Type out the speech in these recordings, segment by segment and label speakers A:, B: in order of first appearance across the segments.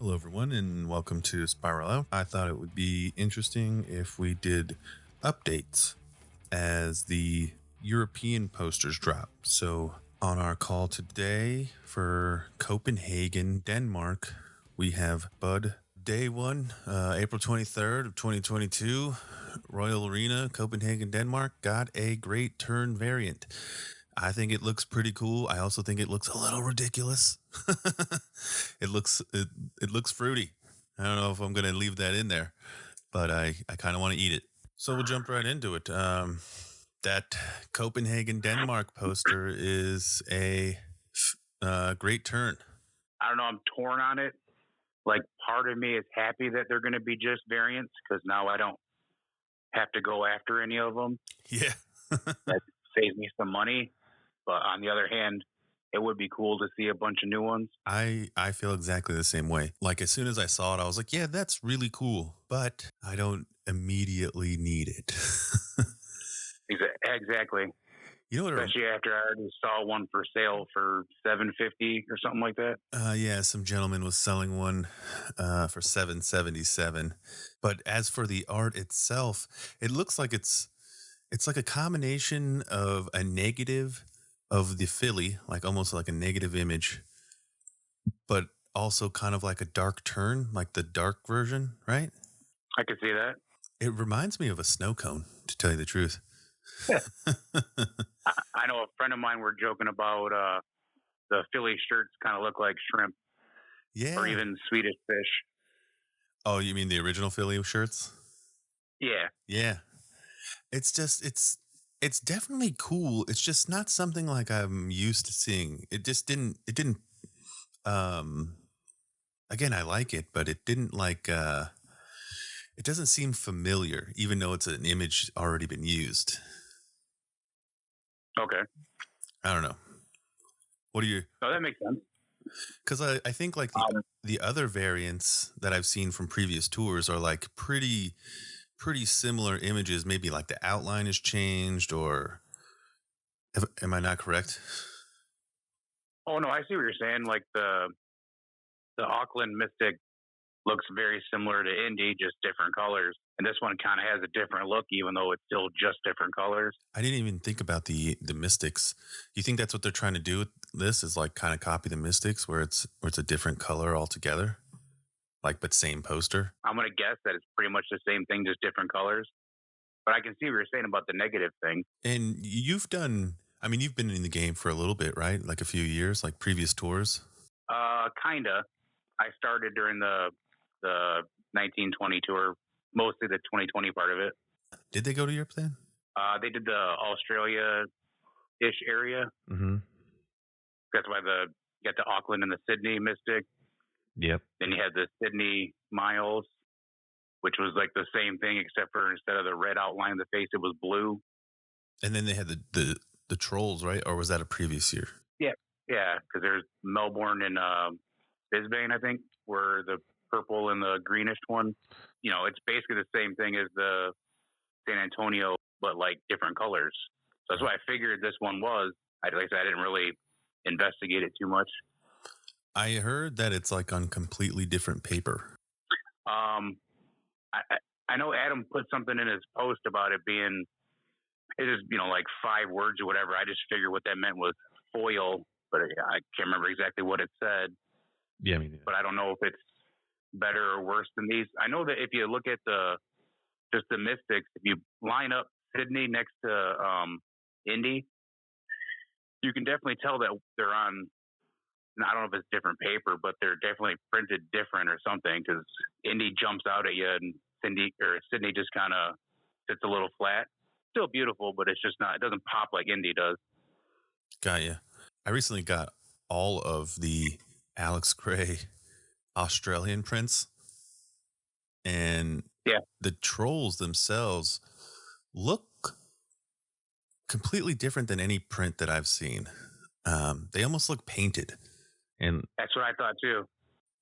A: Hello, everyone, and welcome to Spiral Out. I thought it would be interesting if we did updates as the European posters drop. So, on our call today for Copenhagen, Denmark, we have Bud. Day one, April 23rd of 2022, Royal Arena, Copenhagen, Denmark, got a great turn variant. I think it looks pretty cool. I also think it looks a little ridiculous. it looks fruity. I don't know if I'm gonna leave that in there, but I kind of want to eat it. So we'll jump right into it. That Copenhagen, Denmark poster is a great turn.
B: I don't know. I'm torn on it. Like, part of me is happy that they're going to be just variants because now I don't have to go after any of them.
A: Yeah.
B: That saves me some money. But on the other hand, it would be cool to see a bunch of new ones.
A: I feel exactly the same way. Like, as soon as I saw it, I was like, yeah, that's really cool, but I don't immediately need it.
B: Exactly.
A: You know what?
B: Especially after I already saw one for sale for $750 or something like that.
A: Yeah, some gentleman was selling one for $777. But as for the art itself, it looks like it's like a combination of a negative of the Philly, like almost like a negative image, but also kind of like a dark turn, like the dark version, right?
B: I could see that.
A: It reminds me of a snow cone, to tell you the truth.
B: I know a friend of mine were joking about the Philly shirts kind of look like shrimp.
A: Yeah.
B: Or even Swedish fish.
A: Oh, you mean the original Philly shirts?
B: Yeah.
A: Yeah. It's just it's definitely cool. It's just not something like I'm used to seeing. It didn't again, I like it, but it didn't it doesn't seem familiar, even though it's an image already been used.
B: Okay.
A: I don't know. What do you?
B: Oh, that makes sense.
A: Because I think like the other variants that I've seen from previous tours are like pretty similar images. Maybe like the outline has changed, or am I not correct?
B: Oh no, I see what you're saying. Like the Auckland Mystic looks very similar to Indy, just different colors. And this one kind of has a different look, even though it's still just different colors.
A: I didn't even think about the Mystics. You think that's what they're trying to do with this? Is like kind of copy the Mystics, where it's a different color altogether, like but same poster.
B: I'm gonna guess that it's pretty much the same thing, just different colors. But I can see what you're saying about the negative thing.
A: And you've done. I mean, you've been in the game for a little bit, right? Like a few years, like previous tours.
B: Kinda. I started during the 1920 tour, mostly the 2020 part of it.
A: Did they go to Europe then?
B: They did the Australia-ish area.
A: Mm-hmm.
B: That's why you got the Auckland and the Sydney Mystic.
A: Yep.
B: Then you had the Sydney Miles, which was like the same thing, except for instead of the red outline of the face, it was blue.
A: And then they had the trolls, right? Or was that a previous year?
B: Yeah, because there's Melbourne and Brisbane, I think, were the purple and the greenish one. You know, it's basically the same thing as the San Antonio, but like different colors. So that's what I figured this one was. Like I said, I didn't really investigate it too much.
A: I heard that it's like on completely different paper.
B: I know Adam put something in his post about it being, it is, like 5 words or whatever. I just figured what that meant was foil, but I can't remember exactly what it said.
A: Yeah, I mean,
B: but I don't know if it's better or worse than these. I know that if you look at just the Mystics, if you line up Sydney next to Indy, you can definitely tell that they're on. I don't know if it's different paper, but they're definitely printed different or something, because Indy jumps out at you and Sydney just kind of sits a little flat. Still beautiful, but it's just not. It doesn't pop like Indy does.
A: Got you. I recently got all of the Alex Gray Australian prints, and the trolls themselves look completely different than any print that I've seen. They almost look painted, and
B: that's what I thought too.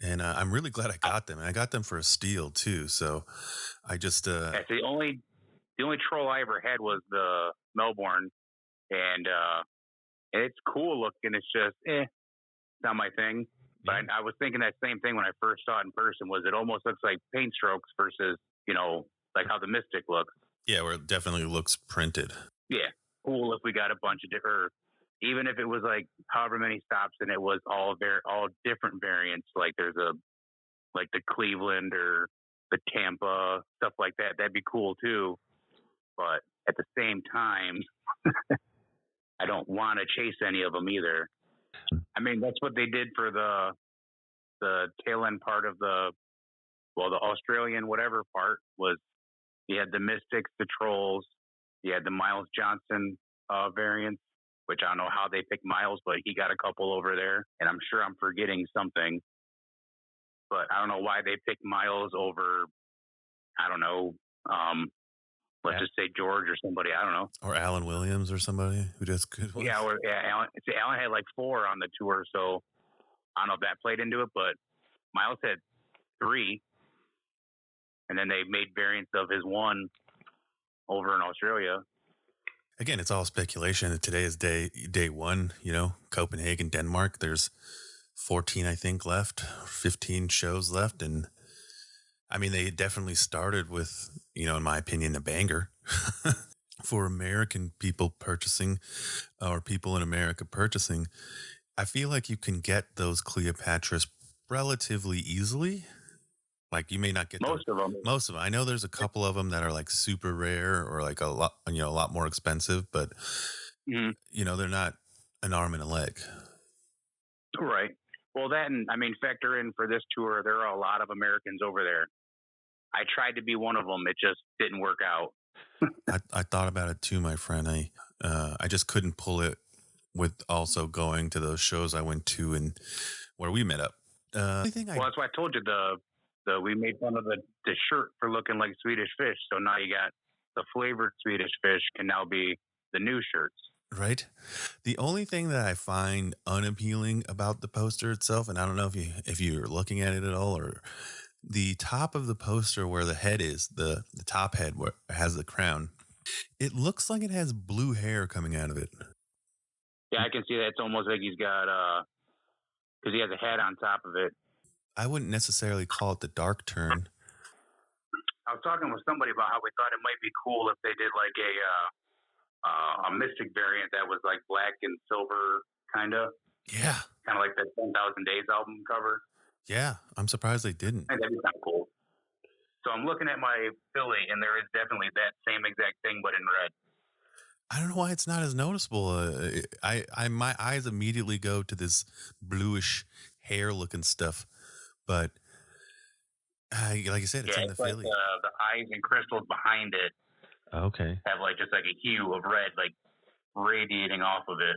A: And I'm really glad I got them. And I got them for a steal too. So I just
B: the only troll I ever had was the Melbourne, and it's cool looking. It's just not my thing. But
A: Yeah.
B: I was thinking that same thing when I first saw it in person. Was it almost looks like paint strokes versus like how the Mystic looks.
A: Yeah, where it definitely looks printed.
B: Yeah, cool if we got a bunch of different. Even if it was like however many stops and it was all different variants. Like there's like the Cleveland or the Tampa stuff like that. That'd be cool too. But at the same time, I don't want to chase any of them either. I mean, that's what they did for the tail end part of the Australian whatever part was. You had the Mystics, the Trolls, you had the Miles Johnson variants, which I don't know how they picked Miles, but he got a couple over there, and I'm sure I'm forgetting something. But I don't know why they picked Miles over, I don't know, let's just say George or somebody, I don't know.
A: Or Alan Williams or somebody who does good ones.
B: Yeah, Alan had like 4 on the tour, so I don't know if that played into it, but Miles had 3, and then they made variants of his 1 over in Australia.
A: Again, it's all speculation. Today is day 1, Copenhagen, Denmark. There's 14, I think, left, 15 shows left. And I mean, they definitely started with, in my opinion, a banger for American people purchasing, or people in America purchasing. I feel like you can get those Cleopatras relatively easily. Like you may not get
B: Most of them.
A: Most of them. I know there's a couple of them that are like super rare or like a lot more expensive, but they're not an arm and a leg.
B: Right. Well, then, I mean, factor in for this tour, there are a lot of Americans over there. I tried to be one of them. It just didn't work out.
A: I thought about it too, my friend. I just couldn't pull it with also going to those shows I went to and where we met up.
B: That's why I told you we made fun of the shirt for looking like Swedish Fish. So now you got the flavored Swedish Fish can now be the new shirts.
A: Right. The only thing that I find unappealing about the poster itself, and I don't know if you're looking at it at all, or the top of the poster where the head is, the top head where it has the crown, it looks like it has blue hair coming out of it.
B: Yeah, I can see that. It's almost like he's got because he has a hat on top of it.
A: I wouldn't necessarily call it the dark turn.
B: I was talking with somebody about how we thought it might be cool if they did like a Mystic variant that was like black and silver, kind of.
A: Yeah.
B: Kind of like the 10,000 Days album cover.
A: Yeah, I'm surprised they didn't.
B: I think that'd be kind of cool. So I'm looking at my Philly, and there is definitely that same exact thing, but in red.
A: I don't know why it's not as noticeable. My eyes immediately go to this bluish hair looking stuff, but like you said, it's in the
B: like
A: Philly.
B: The eyes and crystals behind it.
A: Okay.
B: Have like just like a hue of red, like radiating off of it.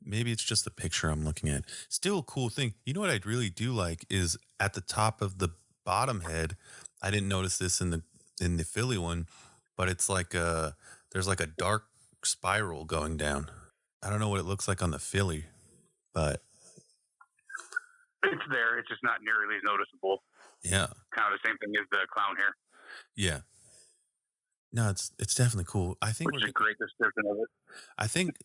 A: Maybe it's just the picture I'm looking at. Still a cool thing. You know what I'd really do like is at the top of the bottom head. I didn't notice this in the Philly one, but it's like there's like a dark spiral going down. I don't know what it looks like on the Philly, but
B: it's there. It's just not nearly as noticeable.
A: Yeah.
B: Kind of the same thing as the clown hair.
A: Yeah. No, it's definitely cool. I think
B: which is a great description of it.
A: I think,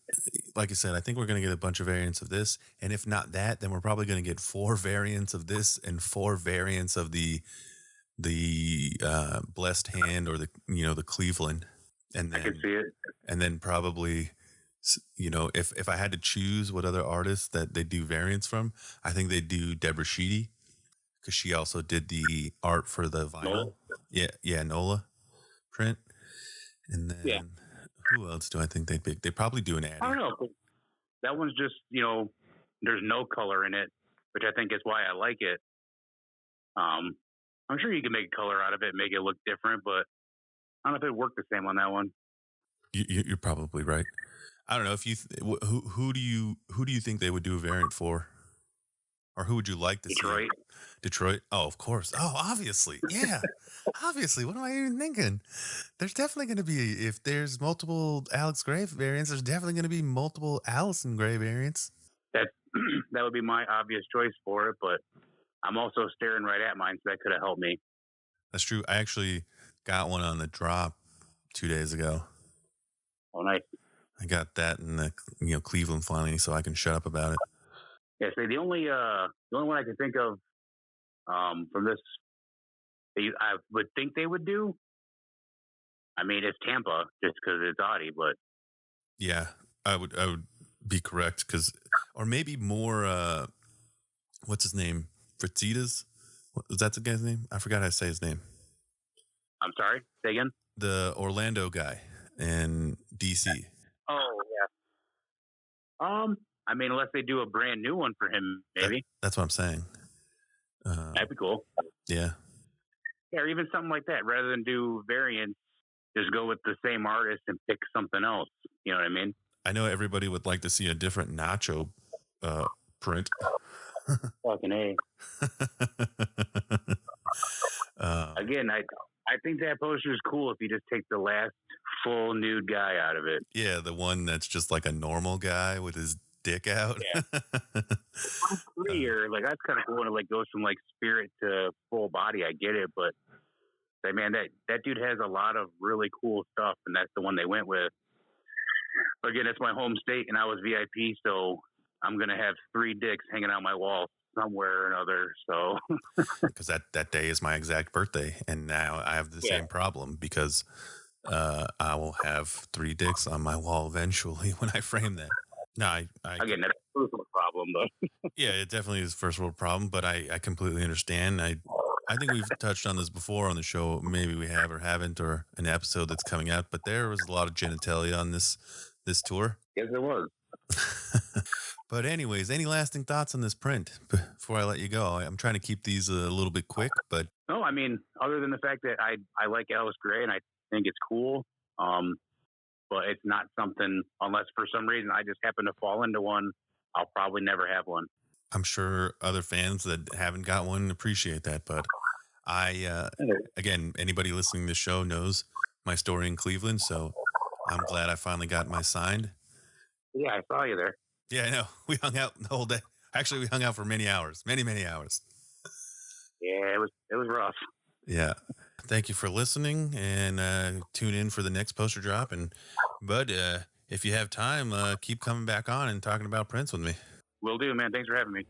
A: like I said, I think we're going to get a bunch of variants of this, and if not that, then we're probably going to get 4 variants of this and 4 variants of the blessed hand or the Cleveland, and then
B: I can see it.
A: And then probably, if I had to choose what other artists that they do variants from, I think they do Deborah Sheedy because she also did the art for the vinyl.
B: Nola?
A: Yeah, Nola print. And then who else do I think they'd pick? They probably do an Addy.
B: I don't know. That one's just, there's no color in it, which I think is why I like it. I'm sure you can make color out of it, make it look different, but I don't know if it worked the same on that one.
A: You're probably right. I don't know if you who do you think they would do a variant for, or who would you like to see? Detroit. Oh, of course. Oh, obviously. Yeah, obviously. What am I even thinking? There's definitely going to be, if there's multiple Alex Gray variants, there's definitely going to be multiple Allison Gray variants.
B: That would be my obvious choice for it, but I'm also staring right at mine, so that could have helped me.
A: That's true. I actually got one on the drop 2 days ago.
B: Oh, nice.
A: I got that in the Cleveland finally, so I can shut up about it.
B: Yeah, say the only one I can think of from this, I would think they would do. I mean, it's Tampa just because it's Audi, but
A: Yeah, I would be correct because, or maybe more. What's his name? Fritzitas. Was that the guy's name? I forgot how to say his name.
B: I'm sorry. Say again.
A: The Orlando guy in DC.
B: Oh yeah. I mean, unless they do a brand new one for him, maybe
A: That's what I'm saying.
B: that'd be cool.
A: Yeah.
B: Yeah, or even something like that. Rather than do variants, just go with the same artist and pick something else. You know what I mean?
A: I know everybody would like to see a different Nacho print.
B: Fucking A. Again, I think that poster is cool if you just take the last full nude guy out of it.
A: Yeah, the one that's just like a normal guy with his dick out.
B: Yeah. Clear, like that's kind of cool when it like goes from like spirit to full body. I get it, but like, man, that dude has a lot of really cool stuff, and that's the one they went with. But again, it's my home state, and I was VIP, so I'm gonna have 3 dicks hanging out my wall somewhere or another. So
A: Because that day is my exact birthday, and now I have the same problem because I will have 3 dicks on my wall eventually when I frame that. No, I
B: again, that's a personal problem, but
A: yeah, it definitely is a first world problem, but I completely understand. I think we've touched on this before on the show. Maybe we have or haven't, or an episode that's coming out. But there was a lot of genitalia on this tour.
B: yes, it was.
A: But anyways, any lasting thoughts on this print before I let you go? I'm trying to keep these a little bit quick, but
B: No, I mean, other than the fact that I like Alice Gray and I think it's cool, but it's not something, unless for some reason I just happen to fall into one, I'll probably never have one.
A: I'm sure other fans that haven't got one appreciate that. But again, anybody listening to the show knows my story in Cleveland, so I'm glad I finally got my signed.
B: Yeah, I saw you there.
A: Yeah, I know. We hung out the whole day. Actually, we hung out for many hours, many hours.
B: Yeah, it was rough.
A: Yeah. Thank you for listening, and tune in for the next poster drop. And Bud, if you have time, keep coming back on and talking about prints with me.
B: Will do, man. Thanks for having me.